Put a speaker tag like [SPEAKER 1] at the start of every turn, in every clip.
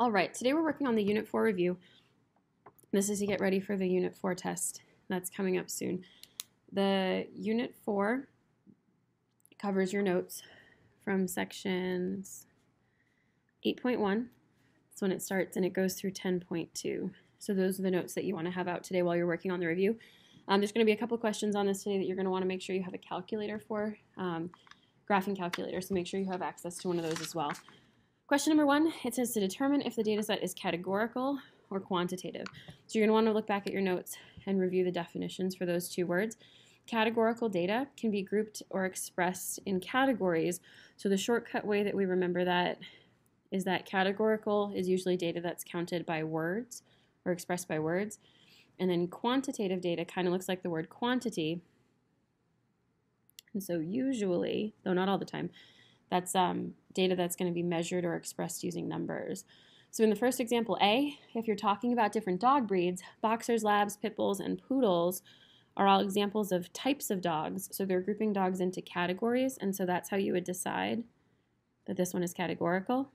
[SPEAKER 1] All right, today we're working on the Unit 4 review. This is to get ready for the Unit 4 test that's coming up soon. The Unit 4 covers your notes from sections 8.1. That's when it starts, and it goes through 10.2. So those are the notes that you want to have out today while you're working on the review. There's going to be a couple questions on this today that you're going to want to make sure you have a calculator for, graphing calculator, so make sure you have access to one of those as well. Question number 1, it says to determine if the data set is categorical or quantitative. So you're going to want to look back at your notes and review the definitions for those two words. Categorical data can be grouped or expressed in categories. So the shortcut way that we remember that is that categorical is usually data that's counted by words or expressed by words. And then quantitative data kind of looks like the word quantity. And so usually, though not all the time, that's data that's going to be measured or expressed using numbers. So in the first example A, if you're talking about different dog breeds, boxers, labs, pit bulls, and poodles are all examples of types of dogs. So they're grouping dogs into categories, and so that's how you would decide that this one is categorical.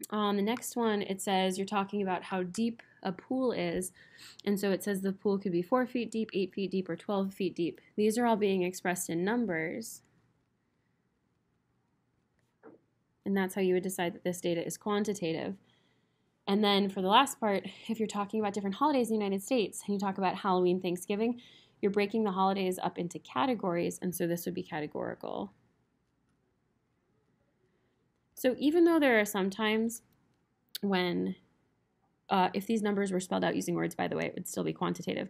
[SPEAKER 1] On the next one, it says you're talking about how deep a pool is, and so it says the pool could be 4 feet deep, 8 feet deep, or 12 feet deep. These are all being expressed in numbers, and that's how you would decide that this data is quantitative. And then for the last part, if you're talking about different holidays in the United States, and you talk about Halloween, Thanksgiving, you're breaking the holidays up into categories, and so this would be categorical. So even though there are some times when, if these numbers were spelled out using words, by the way, it would still be quantitative.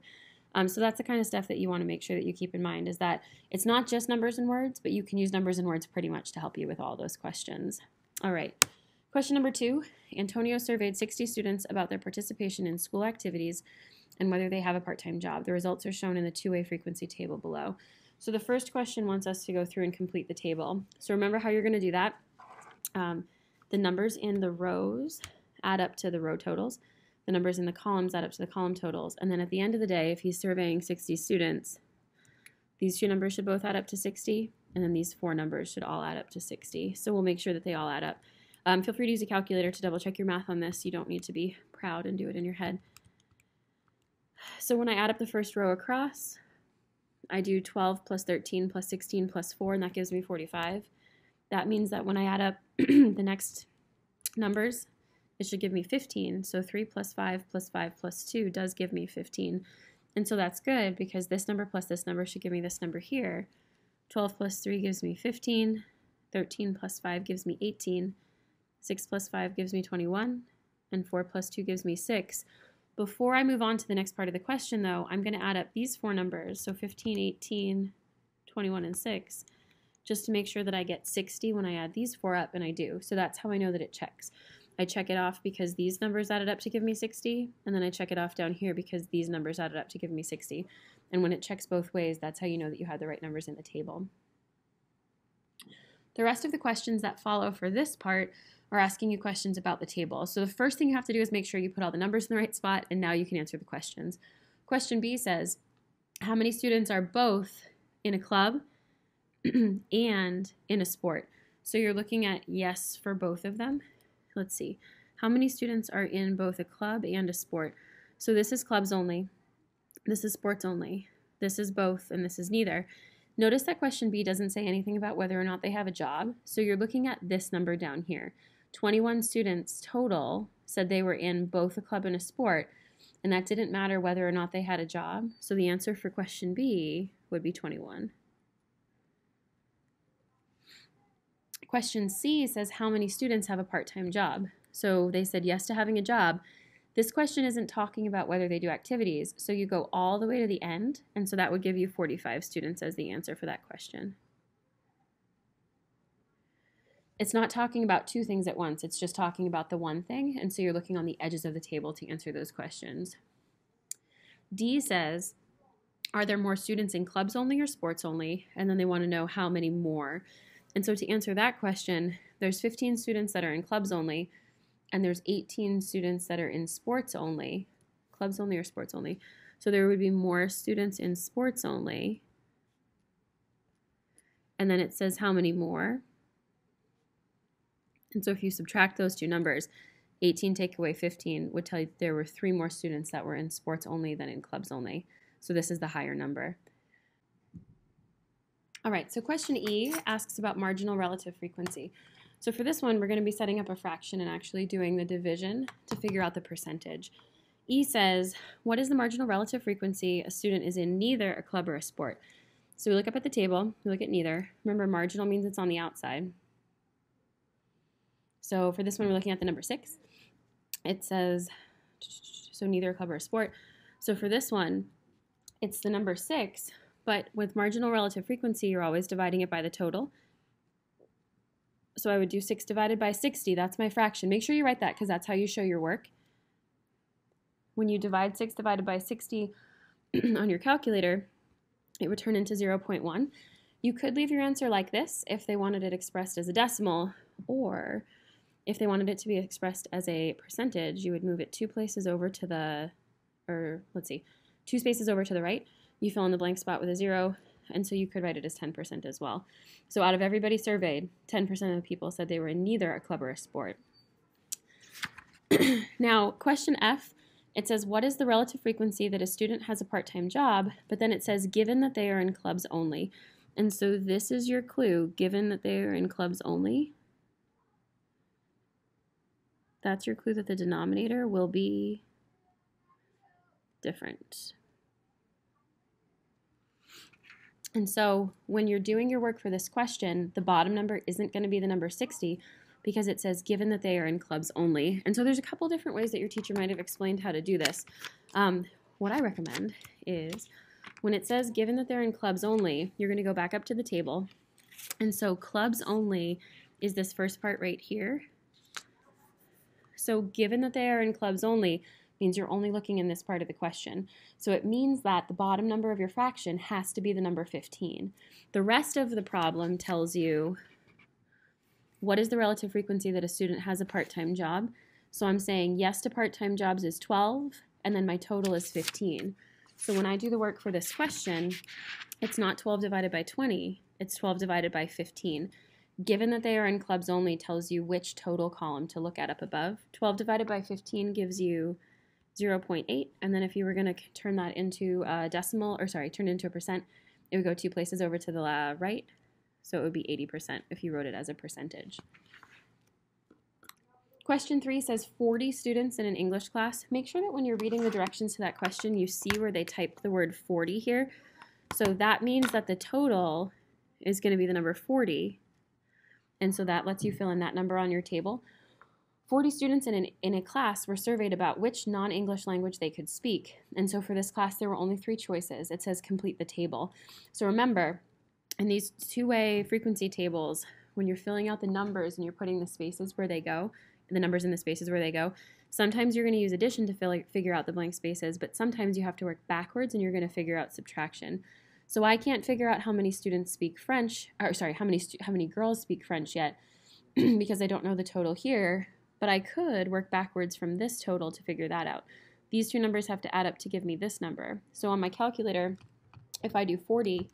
[SPEAKER 1] So that's the kind of stuff that you want to make sure that you keep in mind, is that it's not just numbers and words, but you can use numbers and words pretty much to help you with all those questions. All right. Question number 2, Antonio surveyed 60 students about their participation in school activities and whether they have a part-time job. The results are shown in the two-way frequency table below. So the first question wants us to go through and complete the table. So remember how you're going to do that. The numbers in the rows add up to the row totals. The numbers in the columns add up to the column totals. And then at the end of the day, if he's surveying 60 students, these two numbers should both add up to 60, and then these 4 numbers should all add up to 60. So we'll make sure that they all add up. Feel free to use a calculator to double check your math on this. You don't need to be proud and do it in your head. So when I add up the first row across, I do 12 plus 13 plus 16 plus 4, and that gives me 45. That means that when I add up the next numbers, it should give me 15. So 3 plus 5 plus 5 plus 2 does give me 15. And so that's good, because this number plus this number should give me this number here. 12 plus 3 gives me 15. 13 plus 5 gives me 18. 6 plus 5 gives me 21. And 4 plus 2 gives me 6. Before I move on to the next part of the question, though, I'm going to add up these 4 numbers. So 15, 18, 21, and 6. Just to make sure that I get 60 when I add these 4 up, and I do. So that's how I know that it checks. I check it off because these numbers added up to give me 60, and then I check it off down here because these numbers added up to give me 60. And when it checks both ways, that's how you know that you had the right numbers in the table. The rest of the questions that follow for this part are asking you questions about the table. So the first thing you have to do is make sure you put all the numbers in the right spot, and now you can answer the questions. Question B says, how many students are both in a club and in a sport? So you're looking at yes for both of them. Let's see. How many students are in both a club and a sport? So this is clubs only. This is sports only. This is both, and this is neither. Notice that question B doesn't say anything about whether or not they have a job. So you're looking at this number down here. 21 students total said they were in both a club and a sport, and that didn't matter whether or not they had a job. So the answer for question B would be 21. Question C says how many students have a part-time job. So they said yes to having a job. This question isn't talking about whether they do activities, so you go all the way to the end, and so that would give you 45 students as the answer for that question. It's not talking about two things at once, it's just talking about the one thing, and so you're looking on the edges of the table to answer those questions. D says, are there more students in clubs only or sports only? And then they want to know how many more. And so to answer that question, there's 15 students that are in clubs only, and there's 18 students that are in sports only. Clubs only or sports only. So there would be more students in sports only. And then it says how many more. And so if you subtract those two numbers, 18 take away 15 would tell you there were 3 more students that were in sports only than in clubs only. So this is the higher number. All right, so question E asks about marginal relative frequency. So for this one, we're going to be setting up a fraction and actually doing the division to figure out the percentage. E says, what is the marginal relative frequency a student is in neither a club or a sport? So we look up at the table, we look at neither. Remember, marginal means it's on the outside. So for this one, we're looking at the number 6. It says, so neither a club or a sport. So for this one, it's the number 6, but with marginal relative frequency, you're always dividing it by the total. So I would do 6 divided by 60. That's my fraction. Make sure you write that because that's how you show your work. When you divide 6 divided by 60 on your calculator, it would turn into 0.1. You could leave your answer like this if they wanted it expressed as a decimal, or if they wanted it to be expressed as a percentage, you would move it 2 places over to the, or let's see, 2 spaces over to the right. You fill in the blank spot with a 0, and so you could write it as 10% as well. So out of everybody surveyed, 10% of the people said they were in neither a club or a sport. Now, question F, it says, what is the relative frequency that a student has a part-time job? But then it says, given that they are in clubs only. And so this is your clue, given that they are in clubs only. That's your clue that the denominator will be different. And so when you're doing your work for this question, the bottom number isn't going to be the number 60 because it says given that they are in clubs only. And so there's a couple different ways that your teacher might have explained how to do this. What I recommend is when it says given that they're in clubs only, you're going to go back up to the table. And so clubs only is this first part right here. So given that they are in clubs only means you're only looking in this part of the question. So it means that the bottom number of your fraction has to be the number 15. The rest of the problem tells you what is the relative frequency that a student has a part-time job. So I'm saying yes to part-time jobs is 12, and then my total is 15. So when I do the work for this question, it's not 12 divided by 20, it's 12 divided by 15. Given that they are in clubs only tells you which total column to look at up above. 12 divided by 15 gives you 0.8, and then if you were going to turn that into a decimal, or sorry, turn it into a percent, it would go 2 places over to the right, so it would be 80% if you wrote it as a percentage. Question 3 says 40 students in an English class. Make sure that when you're reading the directions to that question, you see where they typed the word 40 here. So that means that the total is going to be the number 40, and so that lets you fill in that number on your table. 40 students in a class were surveyed about which non-English language they could speak. And so for this class, there were only 3 choices. It says complete the table. So remember, in these two-way frequency tables, when you're filling out the numbers and you're putting the spaces where they go, the numbers in the spaces where they go, sometimes you're going to use addition to figure out the blank spaces, but sometimes you have to work backwards and you're going to figure out subtraction. So I can't figure out how many students speak French, or sorry, how many girls speak French yet, because I don't know the total here. But I could work backwards from this total to figure that out. These two numbers have to add up to give me this number. So on my calculator, if I do 40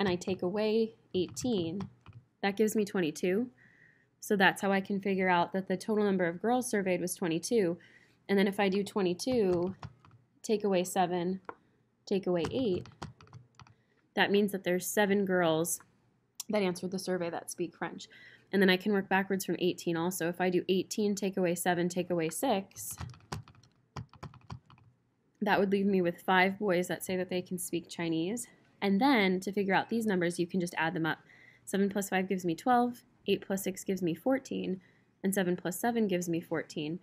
[SPEAKER 1] and I take away 18, that gives me 22. So that's how I can figure out that the total number of girls surveyed was 22. And then if I do 22, take away 7, take away 8, that means that there's 7 girls that answered the survey that speak French. And then I can work backwards from 18 also. If I do 18, take away 7, take away 6, that would leave me with 5 boys that say that they can speak Chinese. And then to figure out these numbers, you can just add them up. 7 plus 5 gives me 12, 8 plus 6 gives me 14, and 7 plus 7 gives me 14.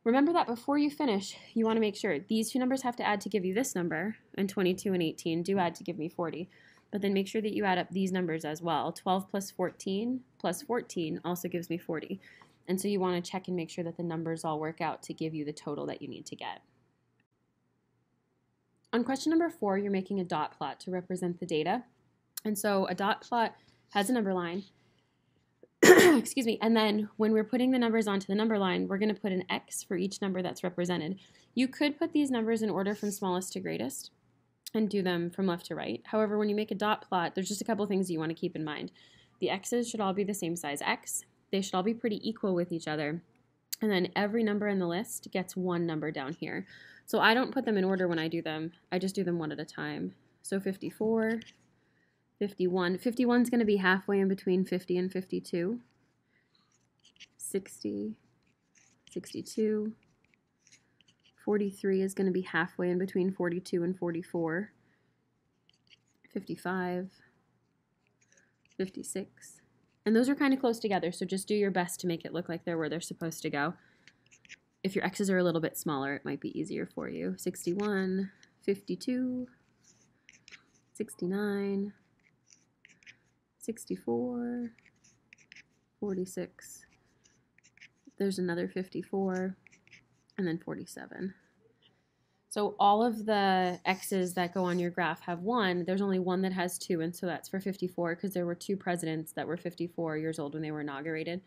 [SPEAKER 1] Remember that before you finish, you want to make sure these two numbers have to add to give you this number, and 22 and 18 do add to give me 40. But then make sure that you add up these numbers as well. 12 plus 14 also gives me 40. And so you want to check and make sure that the numbers all work out to give you the total that you need to get. On question number 4, you're making a dot plot to represent the data. And so a dot plot has a number line. Excuse me. And then when we're putting the numbers onto the number line, we're going to put an X for each number that's represented. You could put these numbers in order from smallest to greatest and do them from left to right. However, when you make a dot plot, there's just a couple things you want to keep in mind. The X's should all be the same size X. they should all be pretty equal with each other. And then every number in the list gets one number down here. So I don't put them in order when I do them. I just do them one at a time. So 54, 51. 51 is going to be halfway in between 50 and 52. 60, 62. 43 is going to be halfway in between 42 and 44. 55, 56. And those are kind of close together, so just do your best to make it look like they're where they're supposed to go. If your X's are a little bit smaller, it might be easier for you. 61, 52, 69, 64, 46. There's another 54, and then 47. So all of the X's that go on your graph have 1. There's only one that has 2, and so that's for 54 because there were 2 presidents that were 54 years old when they were inaugurated.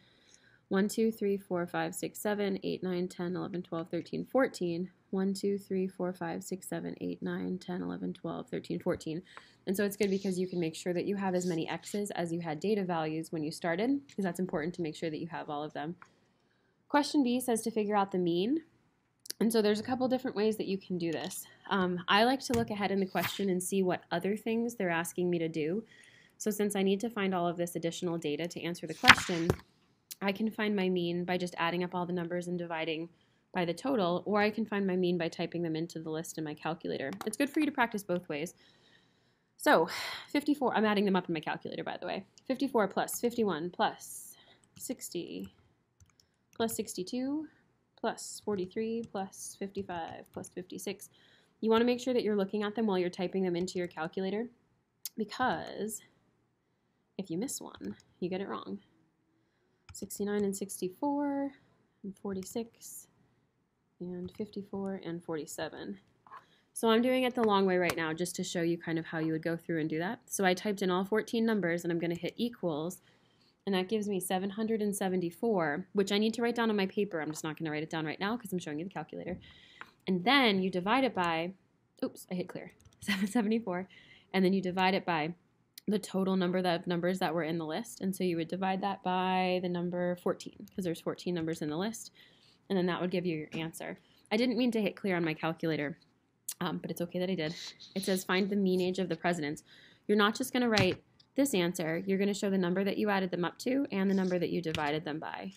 [SPEAKER 1] 1, 2, 3, 4, 5, 6, 7, 8, 9, 10, 11, 12, 13, 14. 1, 2, 3, 4, 5, 6, 7, 8, 9, 10, 11, 12, 13, 14. And so it's good because you can make sure that you have as many X's as you had data values when you started, because that's important to make sure that you have all of them. Question B says to figure out the mean. And so there's a couple different ways that you can do this. I like to look ahead in the question and see what other things they're asking me to do. So since I need to find all of this additional data to answer the question, I can find my mean by just adding up all the numbers and dividing by the total, or I can find my mean by typing them into the list in my calculator. It's good for you to practice both ways. So 54, I'm adding them up in my calculator, by the way. 54 plus 51 plus 60 plus 62 plus 43 plus 55 plus 56. You want to make sure that you're looking at them while you're typing them into your calculator, because if you miss one, you get it wrong. 69 and 64 and 46 and 54 and 47. So I'm doing it the long way right now just to show you kind of how you would go through and do that. So I typed in all 14 numbers and I'm going to hit equals, and that gives me 774, which I need to write down on my paper. I'm just not going to write it down right now because I'm showing you the calculator. And then you divide it by, oops, I hit clear, 774, and then you divide it by the total number of numbers that were in the list. And so you would divide that by the number 14, because there's 14 numbers in the list, and then that would give you your answer. I didn't mean to hit clear on my calculator, but it's okay that I did. It says find the mean age of the presidents. You're not just going to write this answer, you're going to show the number that you added them up to and the number that you divided them by.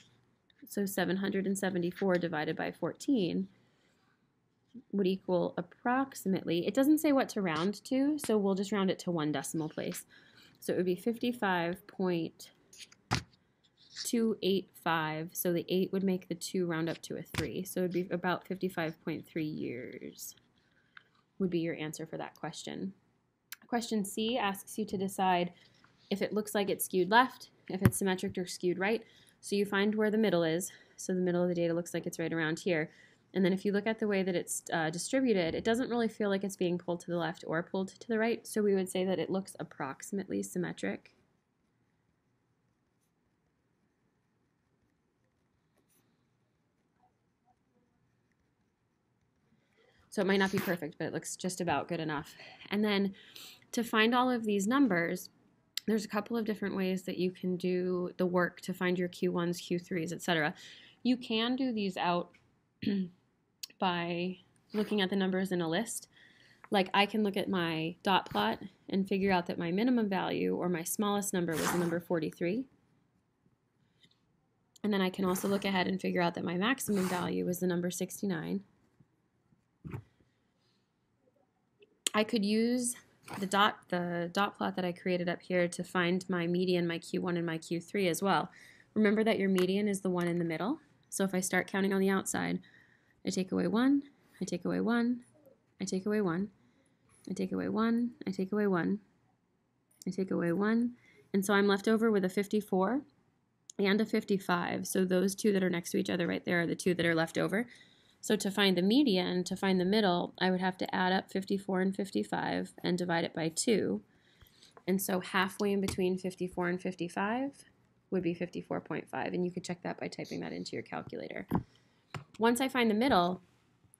[SPEAKER 1] So 774 divided by 14 would equal approximately, it doesn't say what to round to, so we'll just round it to 1 decimal place. So it would be 55.285, so the 8 would make the 2 round up to a 3, so it would be about 55.3 years would be your answer for that question. Question C asks you to decide if it looks like it's skewed left, if it's symmetric or skewed right. So you find where the middle is. So the middle of the data looks like it's right around here. And then if you look at the way that it's distributed, it doesn't really feel like it's being pulled to the left or pulled to the right. So we would say that it looks approximately symmetric. So it might not be perfect, but it looks just about good enough. And then to find all of these numbers, there's a couple of different ways that you can do the work to find your Q1s, Q3s, etc. You can do these out by looking at the numbers in a list. Like I can look at my dot plot and figure out that my minimum value or my smallest number was the number 43. And then I can also look ahead and figure out that my maximum value was the number 69. I could use the dot plot that I created up here to find my median, my Q1 and my Q3 as well. Remember that your median is the one in the middle. So if I start counting on the outside, I take away 1, I take away 1, I take away 1, I take away 1, I take away 1, I take away 1, and so I'm left over with a 54 and a 55. So those two that are next to each other right there are the two that are left over. So to find the median, to find the middle, I would have to add up 54 and 55 and divide it by 2. And so halfway in between 54 and 55 would be 54.5, and you could check that by typing that into your calculator. Once I find the middle,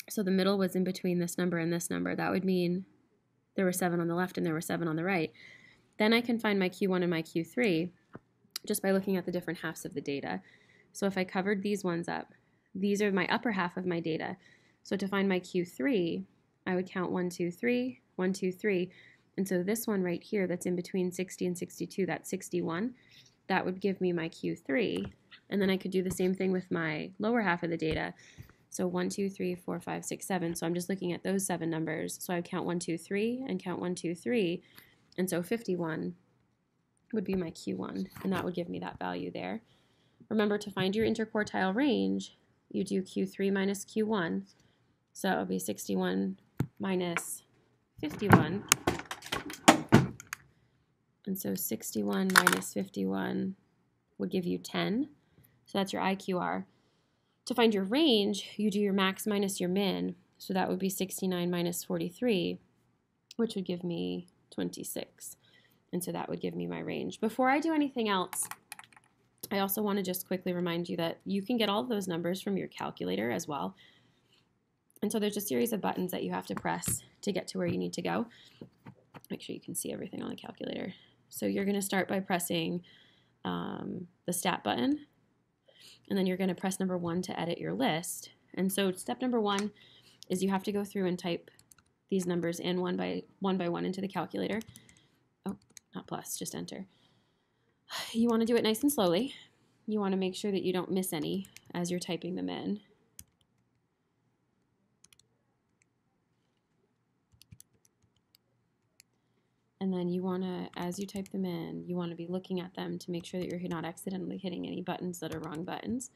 [SPEAKER 1] so the middle was in between this number and this number, that would mean there were 7 on the left and there were 7 on the right. Then I can find my Q1 and my Q3 just by looking at the different halves of the data. So if I covered these ones up, these are my upper half of my data. So to find my Q3, I would count 1, 2, 3, 1, 2, 3. And so this one right here that's in between 60 and 62, that's 61, that would give me my Q3. And then I could do the same thing with my lower half of the data. So 1, 2, 3, 4, 5, 6, 7. So I'm just looking at those 7 numbers. So I would count 1, 2, 3 and count 1, 2, 3. And so 51 would be my Q1, and that would give me that value there. Remember, to find your interquartile range, you do Q3 minus Q1. So it would be 61 minus 51. And so 61 minus 51 would give you 10. So that's your IQR. To find your range, you do your max minus your min. So that would be 69 minus 43, which would give me 26. And so that would give me my range. Before I do anything else, I also want to just quickly remind you that you can get all of those numbers from your calculator as well. And so there's a series of buttons that you have to press to get to where you need to go. Make sure you can see everything on the calculator. So you're going to start by pressing the stat button, and then you're going to press number 1 to edit your list. And so step number 1 is you have to go through and type these numbers in one by one into the calculator. Oh, not plus, just enter. You want to do it nice and slowly. You want to make sure that you don't miss any as you're typing them in. And then you want to, as you type them in, you want to be looking at them to make sure that you're not accidentally hitting any buttons that are wrong buttons.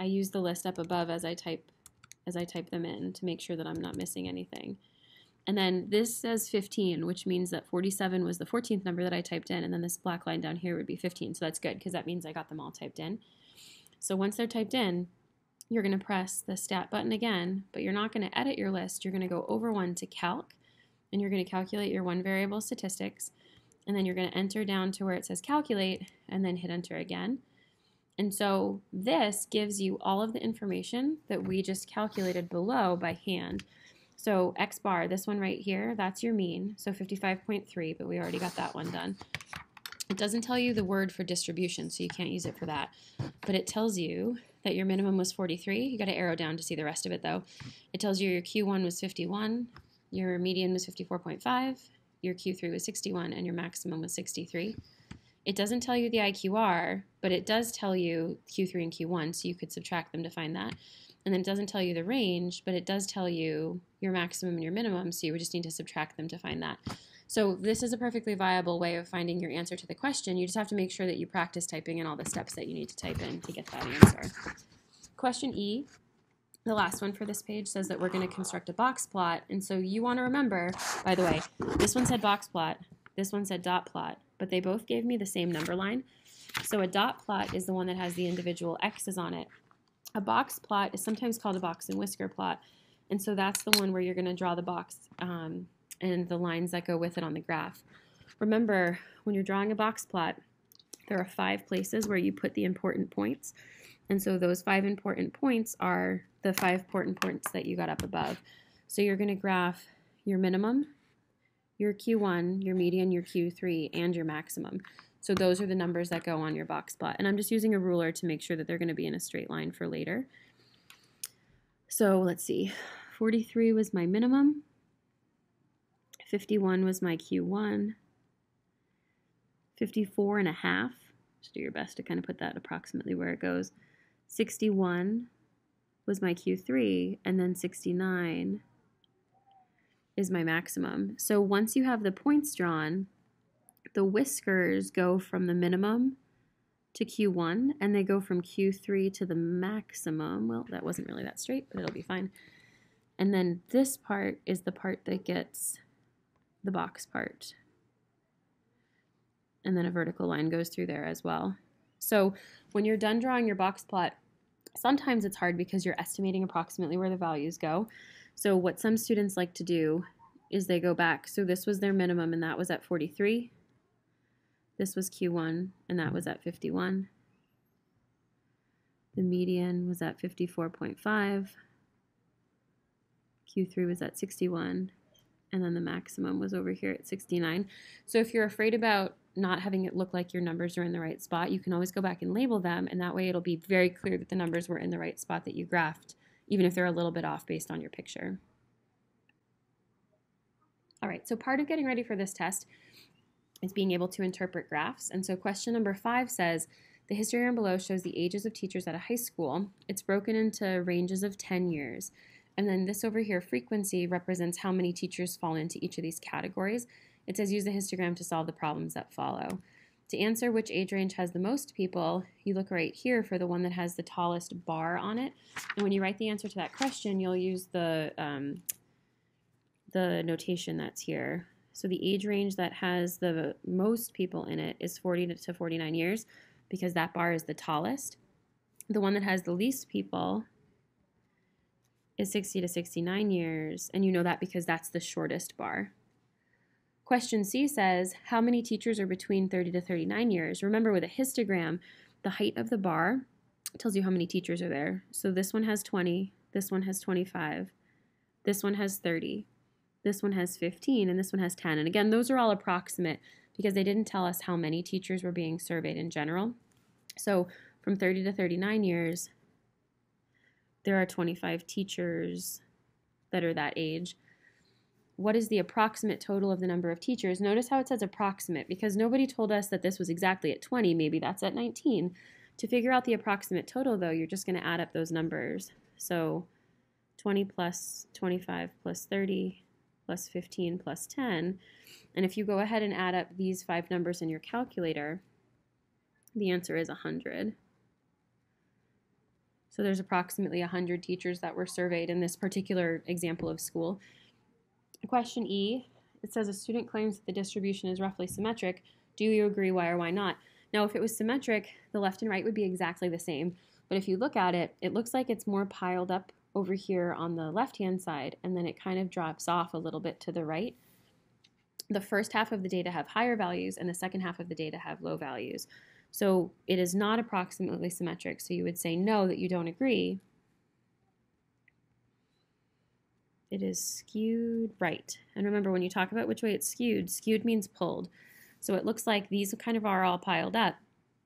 [SPEAKER 1] I use the list up above as I type them in to make sure that I'm not missing anything. And then this says 15, which means that 47 was the 14th number that I typed in, and then this black line down here would be 15. So that's good because that means I got them all typed in. So once they're typed in, you're going to press the stat button again, but you're not going to edit your list. You're going to go over one to calc, and you're going to calculate your one variable statistics, and then you're going to enter down to where it says calculate, and then hit enter again. And so this gives you all of the information that we just calculated below by hand. So X bar, this one right here, that's your mean, so 55.3, but we already got that one done. It doesn't tell you the word for distribution, so you can't use it for that. But it tells you that your minimum was 43. You got to arrow down to see the rest of it, though. It tells you your Q1 was 51, your median was 54.5, your Q3 was 61, and your maximum was 63. It doesn't tell you the IQR, but it does tell you Q3 and Q1, so you could subtract them to find that. And then it doesn't tell you the range, but it does tell you your maximum and your minimum, so you would just need to subtract them to find that. So this is a perfectly viable way of finding your answer to the question. You just have to make sure that you practice typing in all the steps that you need to type in to get that answer. Question E, the last one for this page, says that we're going to construct a box plot. And so you want to remember, by the way, this one said box plot, this one said dot plot, but they both gave me the same number line. So a dot plot is the one that has the individual X's on it. A box plot is sometimes called a box and whisker plot, and so that's the one where you're going to draw the box and the lines that go with it on the graph. Remember, when you're drawing a box plot, there are 5 places where you put the important points, and so those 5 important points are the 5 important points that you got up above. So you're going to graph your minimum, your Q1, your median, your Q3, and your maximum. So those are the numbers that go on your box plot. And I'm just using a ruler to make sure that they're going to be in a straight line for later. So let's see. 43 was my minimum. 51 was my Q1. 54.5. Just do your best to kind of put that approximately where it goes. 61 was my Q3. And then 69 is my maximum. So once you have the points drawn, the whiskers go from the minimum to Q1, and they go from Q3 to the maximum. Well, that wasn't really that straight, but it'll be fine. And then this part is the part that gets the box part. And then a vertical line goes through there as well. So when you're done drawing your box plot, sometimes it's hard because you're estimating approximately where the values go. So what some students like to do is they go back. So this was their minimum, and that was at 43. This was Q1, and that was at 51. The median was at 54.5. Q3 was at 61. And then the maximum was over here at 69. So if you're afraid about not having it look like your numbers are in the right spot, you can always go back and label them, and that way it'll be very clear that the numbers were in the right spot that you graphed, even if they're a little bit off based on your picture. All right, so part of getting ready for this test is being able to interpret graphs. And so question number 5 says, the histogram below shows the ages of teachers at a high school. It's broken into ranges of 10 years. And then this over here, frequency, represents how many teachers fall into each of these categories. It says use the histogram to solve the problems that follow. To answer which age range has the most people, you look right here for the one that has the tallest bar on it. And when you write the answer to that question, you'll use the notation that's here. So the age range that has the most people in it is 40 to 49 years because that bar is the tallest. The one that has the least people is 60 to 69 years, and you know that because that's the shortest bar. Question C says, how many teachers are between 30 to 39 years? Remember, with a histogram, the height of the bar tells you how many teachers are there. So this one has 20, this one has 25, this one has 30, this one has 15, and this one has 10. And again, those are all approximate because they didn't tell us how many teachers were being surveyed in general. So from 30 to 39 years, there are 25 teachers that are that age. What is the approximate total of the number of teachers? Notice how it says approximate because nobody told us that this was exactly at 20. Maybe that's at 19. To figure out the approximate total, though, you're just going to add up those numbers. So 20 plus 25 plus 30 plus 15 plus 10. And if you go ahead and add up these 5 numbers in your calculator, the answer is 100. So there's approximately 100 teachers that were surveyed in this particular example of school. Question E, it says a student claims that the distribution is roughly symmetric. Do you agree? Why or why not? Now, if it was symmetric, the left and right would be exactly the same. But if you look at it, it looks like it's more piled up over here on the left-hand side, and then it kind of drops off a little bit to the right. The first half of the data have higher values, and the second half of the data have low values. So it is not approximately symmetric. So you would say no, that you don't agree. It is skewed right. And remember, when you talk about which way it's skewed means pulled. So it looks like these kind of are all piled up,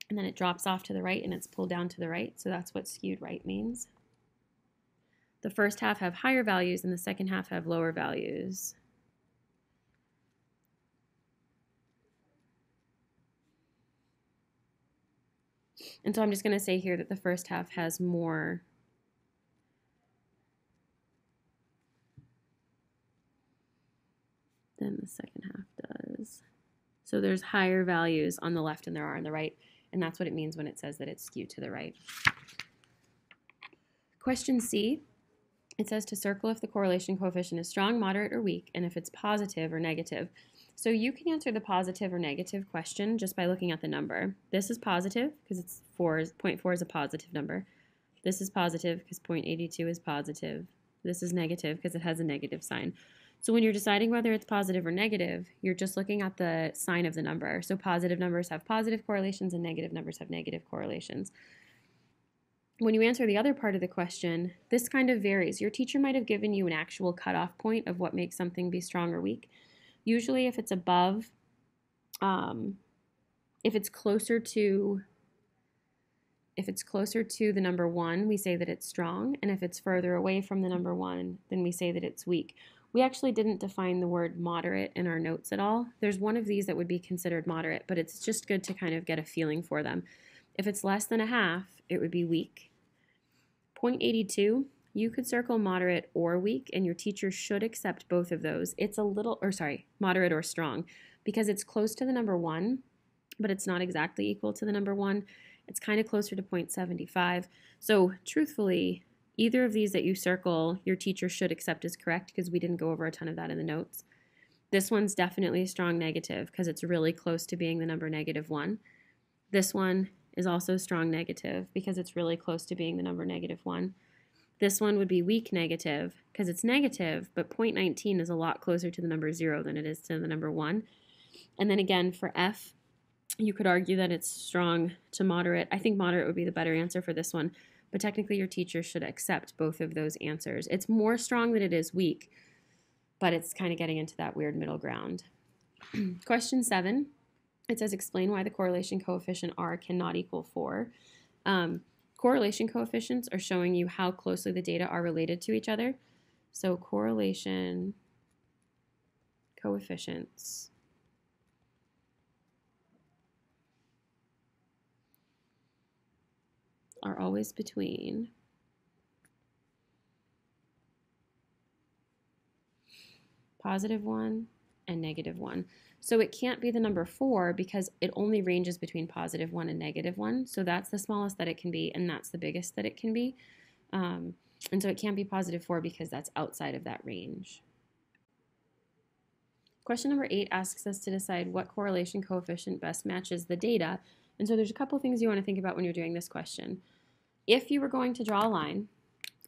[SPEAKER 1] and then it drops off to the right and it's pulled down to the right. So that's what skewed right means. The first half have higher values and the second half have lower values. And so I'm just going to say here that the first half has more than the second half does. So there's higher values on the left than there are on the right, and that's what it means when it says that it's skewed to the right. Question C, it says to circle if the correlation coefficient is strong, moderate, or weak, and if it's positive or negative. So you can answer the positive or negative question just by looking at the number. This is positive because it's 0.4 is a positive number. This is positive because 0.82 is positive. This is negative because it has a negative sign. So when you're deciding whether it's positive or negative, you're just looking at the sign of the number. So positive numbers have positive correlations and negative numbers have negative correlations. When you answer the other part of the question, this kind of varies. Your teacher might have given you an actual cutoff point of what makes something be strong or weak. Usually if it's above, if it's closer to the number 1, we say that it's strong, and if it's further away from the number 1, then we say that it's weak. We actually didn't define the word moderate in our notes at all. There's one of these that would be considered moderate, but it's just good to kind of get a feeling for them. If it's less than a half, it would be weak. 0.82, you could circle moderate or weak, and your teacher should accept both of those. It's a little, moderate or strong, because it's close to the number 1, but it's not exactly equal to the number 1. It's kind of closer to 0.75. So truthfully, either of these that you circle, your teacher should accept as correct because we didn't go over a ton of that in the notes. This one's definitely a strong negative because it's really close to being the number -1. This one is also strong negative because it's really close to being the number -1. This one would be weak negative because it's negative, but 0.19 is a lot closer to the number 0 than it is to the number 1. And then again, for F, you could argue that it's strong to moderate. I think moderate would be the better answer for this one, but technically your teacher should accept both of those answers. It's more strong than it is weak, but it's kind of getting into that weird middle ground. Question 7, it says explain why the correlation coefficient R cannot equal 4. Correlation coefficients are showing you how closely the data are related to each other. So correlation coefficients are always between +1 and -1. So it can't be the number 4 because it only ranges between +1 and -1. So that's the smallest that it can be, and that's the biggest that it can be. And so it can't be +4 because that's outside of that range. Question number 8 asks us to decide what correlation coefficient best matches the data. And so there's a couple things you want to think about when you're doing this question. If you were going to draw a line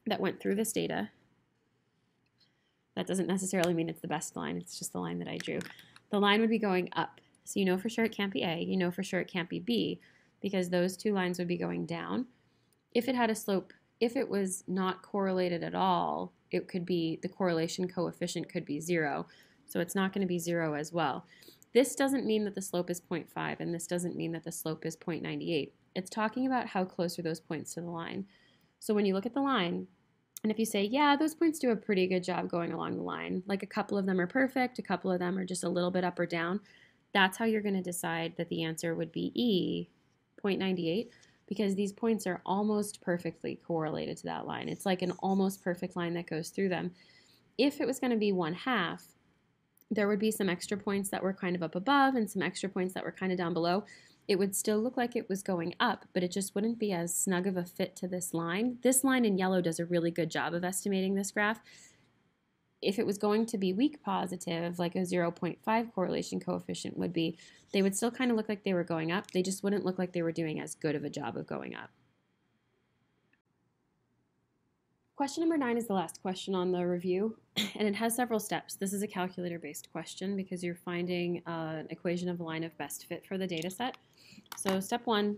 [SPEAKER 1] that went through this data, that doesn't necessarily mean it's the best line, it's just the line that I drew. The line would be going up. So you know for sure it can't be A, you know for sure it can't be B, because those two lines would be going down. If it had a slope, if it was not correlated at all, it could be, the correlation coefficient could be 0. So it's not going to be 0 as well. This doesn't mean that the slope is 0.5, and this doesn't mean that the slope is 0.98. It's talking about how close are those points to the line. So when you look at the line, and if you say, yeah, those points do a pretty good job going along the line, like a couple of them are perfect, a couple of them are just a little bit up or down, that's how you're going to decide that the answer would be E, 0.98, because these points are almost perfectly correlated to that line. It's like an almost perfect line that goes through them. If it was going to be 1/2, there would be some extra points that were kind of up above and some extra points that were kind of down below. It would still look like it was going up, but it just wouldn't be as snug of a fit to this line. This line in yellow does a really good job of estimating this graph. If it was going to be weak positive, like a 0.5 correlation coefficient would be, they would still kind of look like they were going up. They just wouldn't look like they were doing as good of a job of going up. Question number 9 is the last question on the review, and it has several steps. This is a calculator-based question because you're finding an equation of a line of best fit for the data set. So step 1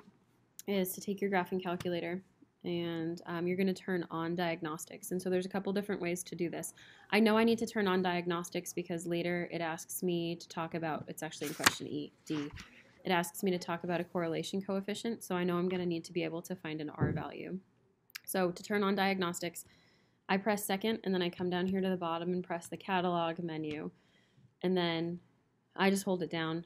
[SPEAKER 1] is to take your graphing calculator, and you're going to turn on diagnostics. And so there's a couple different ways to do this. I know I need to turn on diagnostics because later it asks me to talk about, it's actually in question D, it asks me to talk about a correlation coefficient, so I know I'm going to need to be able to find an R value. So to turn on diagnostics, I press second, and then I come down here to the bottom and press the catalog menu, and then I just hold it down.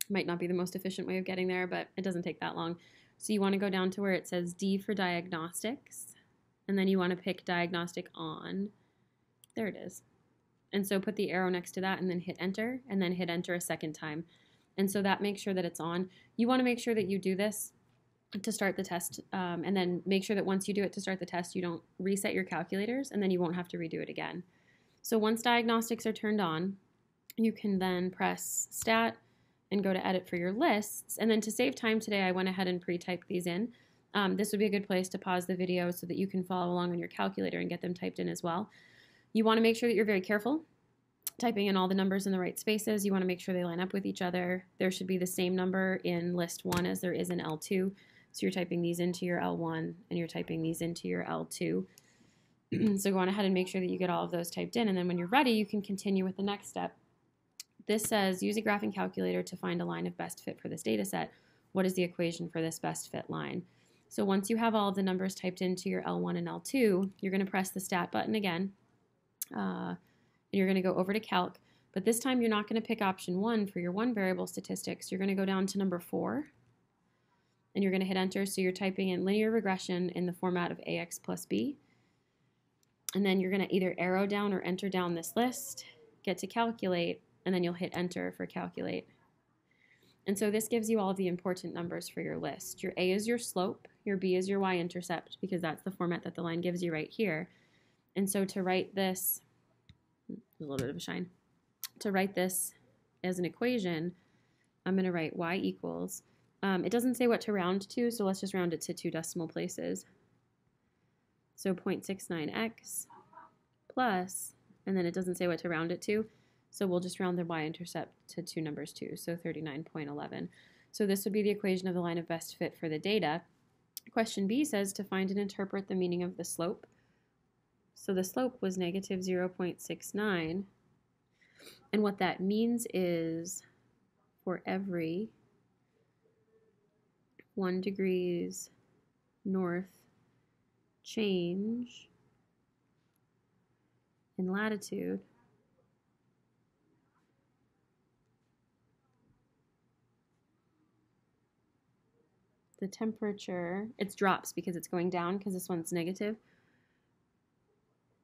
[SPEAKER 1] Might not be the most efficient way of getting there, but it doesn't take that long. So you want to go down to where it says D for diagnostics, and then you want to pick diagnostic on. There it is. And so put the arrow next to that and then hit enter, and then hit enter a second time. And so that makes sure that it's on. You want to make sure that you do this to start the test, and then make sure that once you do it to start the test, you don't reset your calculators, and then you won't have to redo it again. So once diagnostics are turned on, you can then press stat and go to edit for your lists. And then to save time today, I went ahead and pre-typed these in. This would be a good place to pause the video so that you can follow along on your calculator and get them typed in as well. You want to make sure that you're very careful typing in all the numbers in the right spaces. You want to make sure they line up with each other. There should be the same number in list 1 as there is in L2. So you're typing these into your L1 and you're typing these into your L2. So go on ahead and make sure that you get all of those typed in, and then when you're ready, you can continue with the next step. This says use a graphing calculator to find a line of best fit for this data set. What is the equation for this best fit line? So once you have all of the numbers typed into your L1 and L2, you're going to press the stat button again, and you're going to go over to calc, but this time you're not going to pick option 1 for your one variable statistics. You're going to go down to number 4, and you're going to hit enter. So you're typing in linear regression in the format of AX plus B. And then you're going to either arrow down or enter down this list, get to calculate, and then you'll hit enter for calculate. And so this gives you all of the important numbers for your list. Your A is your slope, your B is your y-intercept, because that's the format that the line gives you right here. And so to write this, a little bit of a shine, to write this as an equation, I'm going to write y equals, it doesn't say what to round to, so let's just round it to 2 decimal places. So 0.69x plus, and then it doesn't say what to round it to, so we'll just round the y-intercept to 2 numbers too, so 39.11. So this would be the equation of the line of best fit for the data. Question B says to find and interpret the meaning of the slope. So the slope was negative 0.69, and what that means is for every 1 degrees north change in latitude, the temperature, it drops because it's going down because this one's negative,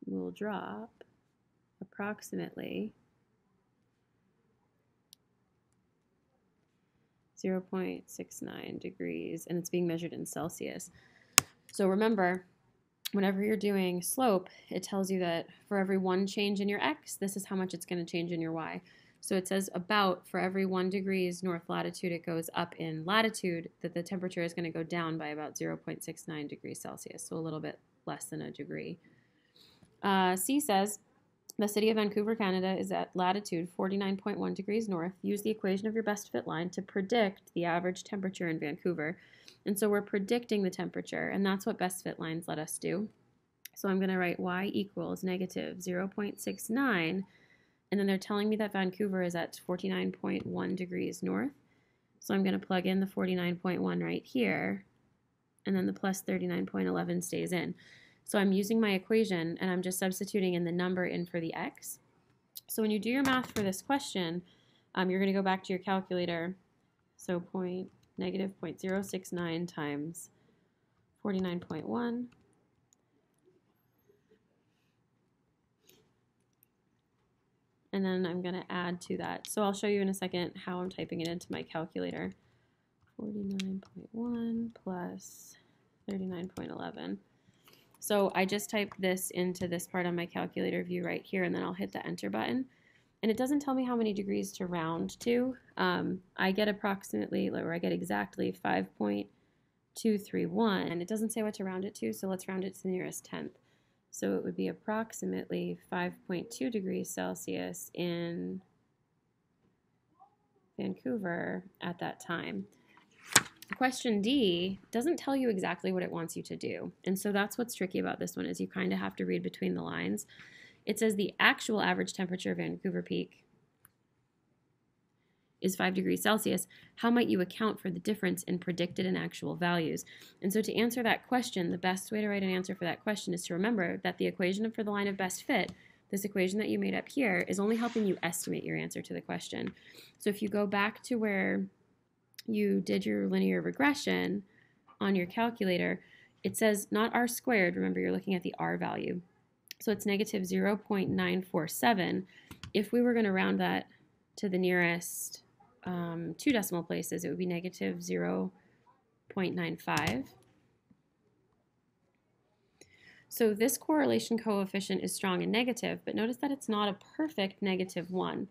[SPEAKER 1] will drop approximately 0.69 degrees, and it's being measured in Celsius. So remember, whenever you're doing slope, it tells you that for every 1 change in your x, this is how much it's going to change in your y. So it says about for every 1 degrees north latitude, it goes up in latitude, that the temperature is going to go down by about 0.69 degrees Celsius, so a little bit less than a degree. C says, the city of Vancouver, Canada is at latitude 49.1 degrees north. Use the equation of your best fit line to predict the average temperature in Vancouver. And so we're predicting the temperature, and that's what best fit lines let us do. So I'm going to write y equals negative 0.69, and then they're telling me that Vancouver is at 49.1 degrees north. So I'm going to plug in the 49.1 right here, and then the plus 39.11 stays in. So I'm using my equation, and I'm just substituting in the number in for the x. So when you do your math for this question, you're going to go back to your calculator. So negative 0.069 times 49.1. And then I'm going to add to that. So I'll show you in a second how I'm typing it into my calculator. 49.1 plus 39.11. So I just typed this into this part on my calculator view right here, and then I'll hit the enter button. And it doesn't tell me how many degrees to round to. I get approximately, or I get exactly 5.231, and it doesn't say what to round it to, so let's round it to the nearest tenth. So it would be approximately 5.2 degrees Celsius in Vancouver at that time. Question D doesn't tell you exactly what it wants you to do. And so that's what's tricky about this one, is you kind of have to read between the lines. It says the actual average temperature of Vancouver Peak is 5 degrees Celsius. How might you account for the difference in predicted and actual values? And so to answer that question, the best way to write an answer for that question is to remember that the equation for the line of best fit, this equation that you made up here, is only helping you estimate your answer to the question. So if you go back to where you did your linear regression on your calculator, it says not r squared. Remember, you're looking at the r value. So it's negative 0.947. If we were going to round that to the nearest 2 decimal places, it would be negative 0.95. So this correlation coefficient is strong and negative, but notice that it's not a perfect -1.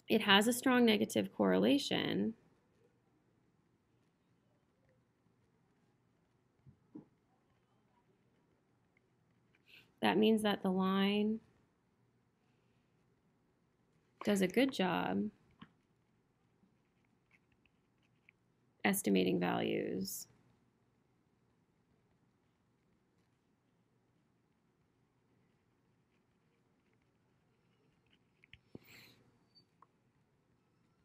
[SPEAKER 1] It has a strong negative correlation, that means that the line does a good job estimating values.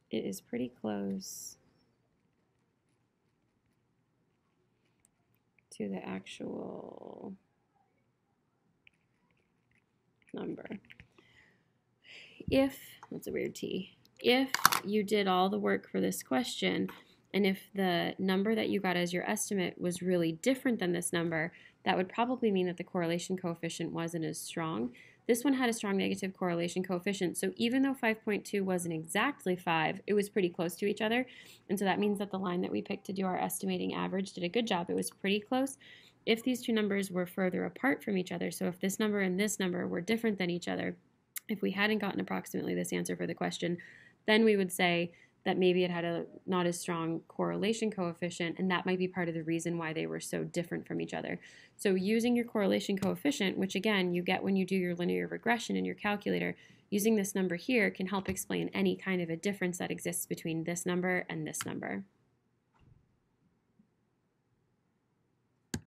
[SPEAKER 1] It is pretty close to the actual number. If, that's a weird T, if you did all the work for this question, and if the number that you got as your estimate was really different than this number, that would probably mean that the correlation coefficient wasn't as strong. This one had a strong negative correlation coefficient, so even though 5.2 wasn't exactly 5, it was pretty close to each other, and so that means that the line that we picked to do our estimating average did a good job. It was pretty close. If these two numbers were further apart from each other, so if this number and this number were different than each other, if we hadn't gotten approximately this answer for the question, then we would say that maybe it had a not as strong correlation coefficient, and that might be part of the reason why they were so different from each other. So using your correlation coefficient, which again you get when you do your linear regression in your calculator, using this number here can help explain any kind of a difference that exists between this number and this number.